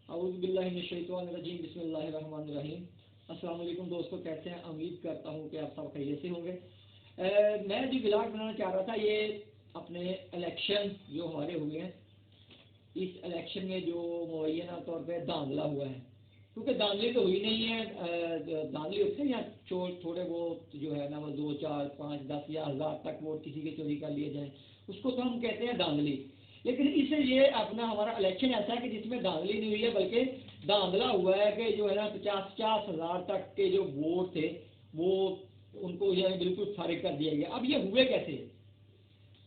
औज़ुबिल्लाहिमिनश्शैतानिर्रजीम बिस्मिल्लाहिर्रहमानिर्रहीम। अस्सलाम वालेकुम दोस्तों, कैसे हैं? उम्मीद करता हूँ कि आप सब खैरियत से होंगे। मैं जो ब्लॉग बनाना चाह रहा था, ये अपने इलेक्शन जो हमारे हुए हैं, इस इलेक्शन में जो मुअय्यना तौर पे धांधला हुआ है, क्योंकि धांधली तो हुई नहीं है। धांधली होते हैं या थोड़े बहुत जो है ना वो 2, 4, 5, 10 या 1000 तक वोट किसी के चोरी कर लिए जाए, उसको तो हम कहते हैं धांधली। लेकिन इससे ये अपना हमारा इलेक्शन ऐसा है कि जिसमें धांधली नहीं हुई है, बल्कि धांधला हुआ है कि जो है ना 50-50 हज़ार तक के जो वोट थे वो उनको जो है बिल्कुल फारिग कर दिया गया। अब ये हुए कैसे?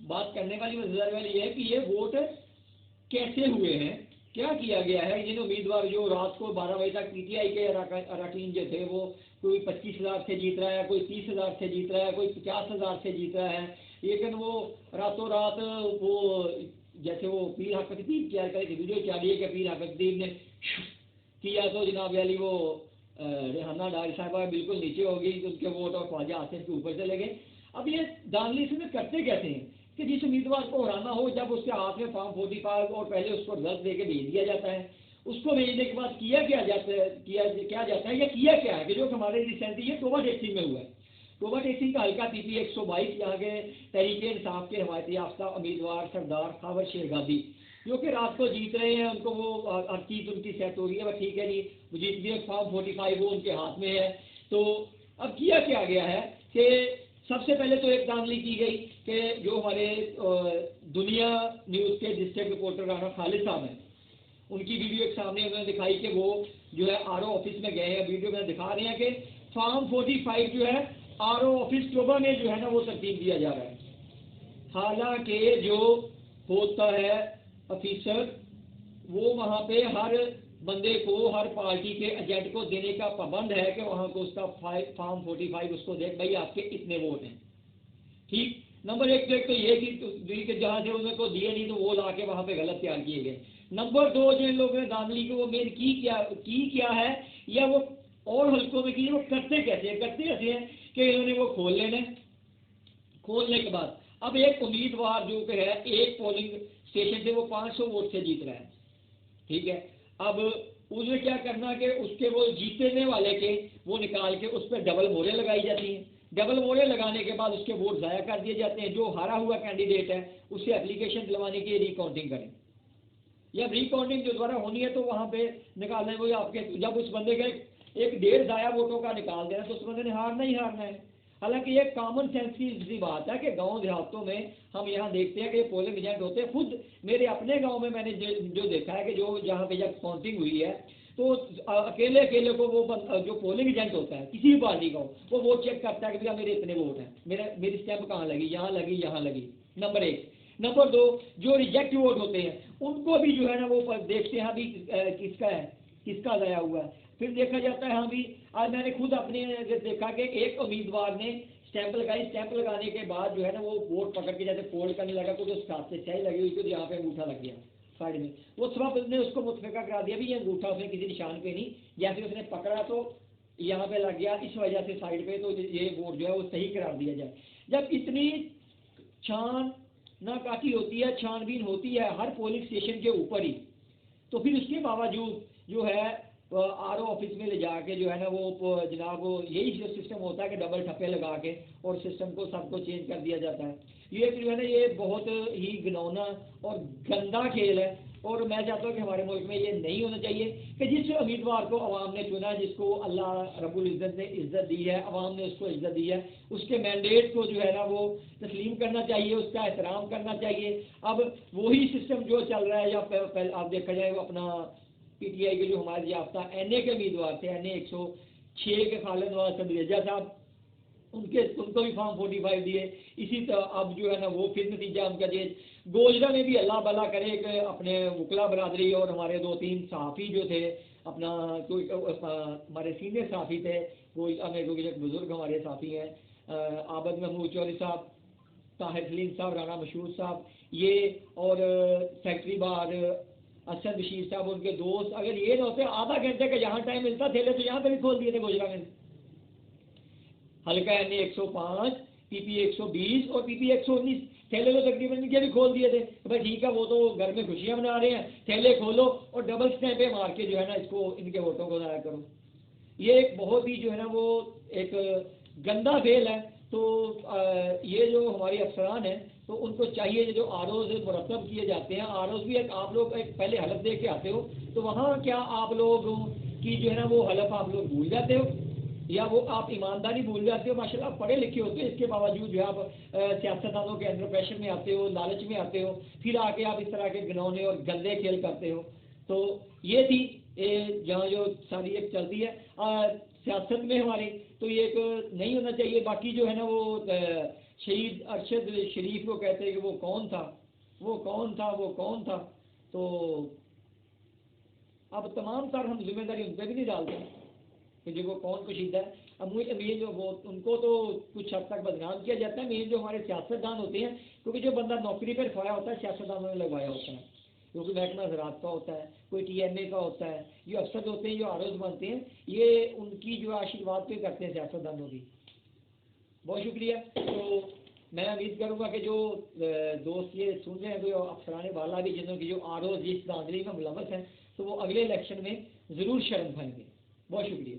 बात करने वाली मजेदार वाली ये है कि ये वोट कैसे हुए हैं, क्या किया गया है। जिन उम्मीदवार जो रात को 12 बजे तक पीटीआई के अरकान जो थे वो कोई 25,000 से जीत रहा है, कोई 30,000 से जीत रहा है, कोई 50,000 से जीत रहा है, लेकिन वो रातों रात वो जैसे वो पीर हकदीब क्या करे वीडियो चाहिए कि पीर हकदीब ने किया तो जनाब वाली वो रेहाना डारी साहबा बिल्कुल नीचे हो गई, उनके वोट और ख्वाजा आसिफ के ऊपर चले गए। अब ये दानली से करते कैसे हैं कि जिस उम्मीदवार को हराना हो, जब उसके हाथ में फॉर्म 45 और पहले उसको रिजल्ट दे के भेज दिया जाता है, उसको भेजने के बाद किया क्या जाता है या किया क्या है कि जो हमारे रिसेंटली ये तोबा टेक्सिंग में हुआ है। तोबा टेक्सिंग का हल्का पीपी 122 यहाँ के तहरीक इंसाफ के हमायती याफ्ता उम्मीदवार सरदार खावर शेरगादी जो कि रात को जीत रहे हैं, उनको वो हर चीज़ उनकी सेट हो रही है, ठीक है जी, वो जीत गए, फॉर्म 45 वो उनके हाथ में है। तो अब किया क्या गया है कि सबसे पहले तो एक दानली की गई कि जो हमारे दुनिया न्यूज़ के डिस्ट्रिक्ट रिपोर्टर राना खालिद साहब हैं, उनकी वीडियो एक सामने उन्होंने दिखाई कि वो जो है आरओ ऑफिस में गए हैं। वीडियो में दिखा रहे हैं कि फॉर्म 45 जो है आरओ ऑफिस टोबा में जो है ना वो तरतीब दिया जा रहा है। हालांकि जो होता है ऑफिसर वो वहाँ पे हर बंदे को, हर पार्टी के एजेंट को देने का पाबंद है कि वहाँ को उसका फॉर्म 45 उसको देख, भाई आपके इतने वोट हैं, ठीक। नंबर एक तो ये कि जहाँ से उनको दिए नहीं तो वो ला के वहाँ पे गलत तैयार किए गए। नंबर 2, जिन लोगों ने दानली को वो मेन की क्या है या वो और हल्कों में की, वो करते कैसे हैं कि इन्होंने वो खोल लेना, खोलने के बाद अब एक उम्मीदवार जो है एक पोलिंग स्टेशन से वो 500 वोट से जीत रहा है, ठीक है। अब उसमें क्या करना कि उसके वो जीतने वाले के वो निकाल के उस पर डबल मोहरें लगाई जाती हैं। डबल मोहरें लगाने के बाद उसके वोट ज़ाया कर दिए जाते हैं। जो हारा हुआ कैंडिडेट है उससे एप्लीकेशन दिलवाने की रिकाउंटिंग करें, या रिकाउंटिंग जो द्वारा होनी है तो वहाँ पे निकालना है। वो आपके जब उस बंदे का एक 1.5 ज़ाया वोटों का निकाल देना तो उस बंदे ने हारना ही हारना है। हालांकि ये कॉमन सेंस की बात है कि गांव देहातों में हम यहाँ देखते हैं कि पोलिंग एजेंट होते हैं। खुद मेरे अपने गांव में मैंने जो देखा है कि जो जहाँ पे जब काउंटिंग हुई है तो अकेले को वो जो पोलिंग एजेंट होता है किसी भी पार्टी का वो वोट चेक करता है कि भैया मेरे इतने वोट हैं, मेरी स्टैंप कहाँ लगी, यहाँ लगी। नंबर 1। नंबर 2, जो रिजेक्ट वोट होते हैं उनको भी जो है ना वो देखते हैं अभी किसका गया हुआ है। फिर देखा जाता है, हाँ भी आज मैंने खुद अपने देखा कि एक उम्मीदवार ने स्टैंप लगाई, स्टैंप लगाने के बाद जो है ना वो वोट पकड़ के जैसे फोल्ड करने लगा तो उसके हाथ से स्याही लगी हुई, तो यहाँ पे अंगूठा लग गया साइड में। वो सब ने उसको मुतफिका करा दिया भी ये अंगूठा उसने किसी निशान पे नहीं, जैसे उसने पकड़ा तो यहाँ पे लग गया, इस वजह से साइड पे, तो ये वोट जो है वो सही करार दिया जाए। जब इतनी छान नाकाटी होती है, छानबीन होती है हर पोलिंग स्टेशन के ऊपर ही, तो फिर उसके बावजूद जो है आरओ ऑफिस में ले जाके जो है ना वो जनाब यही जो सिस्टम होता है कि डबल ठप्पे लगा के और सिस्टम को सबको चेंज कर दिया जाता है। ये जो है ना ये बहुत ही घिनौना और गंदा खेल है, और मैं चाहता हूँ कि हमारे मुल्क में ये नहीं होना चाहिए कि जिस उम्मीदवार को अवाम ने चुना, जिसको अल्लाह रब्बुल इज़्ज़त ने इज़्ज़त दी है, अवाम ने उसको इज़्ज़त दी है, उसके मैंडेट को जो है ना वो तस्लीम करना चाहिए, उसका एहतराम करना चाहिए। अब वही सिस्टम जो चल रहा है, या आप देखा जाए वो अपना पीटीआई के जो हमारे याफ्ता एनए के उम्मीदवार थे, एनए 106 के खालिद नवाज सदरेजा साहब, उनको भी फॉर्म 45 दिए। इसी तरह अब जो है ना वो फिर नतीजा उनका दिए। गोजरा में भी अल्लाह भला करे कि अपने वकला बरादरी और हमारे 2-3 सहाफ़ी जो थे, अपना कोई हमारे सीनियर सहाफ़ी थे, कोई एक बुज़ुर्ग हमारे सहाफ़ी हैं आबद महमूद चौधरी साहब, ताहिर सलीम साहब, राना मशहूर साहब, ये और सेक्रेटरी बार असद बशीर साहब, उनके दोस्त, अगर ये ना होते आधा घंटे का यहाँ टाइम मिलता थे तो यहाँ पे भी खोल दिए थे गोजरा में। हल्का एन 105 PP 120 और PP 119 ठेले तो तकरीबन इनके भी खोल दिए थे। भाई ठीक है, वो तो घर में खुशियां मना रहे हैं, ठेले खोलो और डबल स्टैंपे मार के जो है ना इसको इनके वोटों को ज़ाया करो। ये एक बहुत ही जो है ना वो एक गंदा खेल है। तो ये जो हमारी अफसरान हैं तो उनको चाहिए ये जो आरओज मुरतब किए जाते हैं, आरओज भी एक आप लोग एक पहले हलफ दे के आते हो, तो वहाँ क्या आप लोग की जो है ना वो हलफ आप लोग भूल जाते हो, या वो आप ईमानदारी भूल जाते हो? माशाल्लाह पढ़े लिखे होते हो, इसके बावजूद जो है आप सियासतदानों के अंडर प्रेशर में आते हो, लालच में आते हो, फिर आके आप इस तरह के घिनौने और गंदे खेल करते हो। तो ये थी जहाँ जो सारी एक चलती है सियासत में हमारी, तो ये एक नहीं होना चाहिए। बाकी जो है ना वो शहीद अरशद शरीफ को कहते हैं कि वो कौन था, वो कौन था, वो कौन था। तो अब तमाम सर हम जिम्मेदारी उन पर भी नहीं डालते कि जो वो कौन कुशीदा है। अब मुझे मेन जो वो उनको तो कुछ हद तक बदनाम किया जाता है, मेन जो हमारे सियासतदान होते हैं, क्योंकि जो बंदा नौकरी पर रखवाया होता है सियासतदानों ने लगवाया होता है, क्योंकि महकमा ज़राअत का होता है, कोई TMA का होता है, जो अफसर होते हैं जो आरोज बनते हैं, ये उनकी जो आशीर्वाद पे करते हैं सियासतदानों की। बहुत शुक्रिया। तो मैं उम्मीद करूँगा कि जो दोस्त ये सुन रहे हैं, जो अफसराने वाला भी जिन्होंने जो आरोज जिस धांधली में मुलव्वस हैं, तो वो अगले इलेक्शन में ज़रूर शर्म खाएंगे। बहुत शुक्रिया।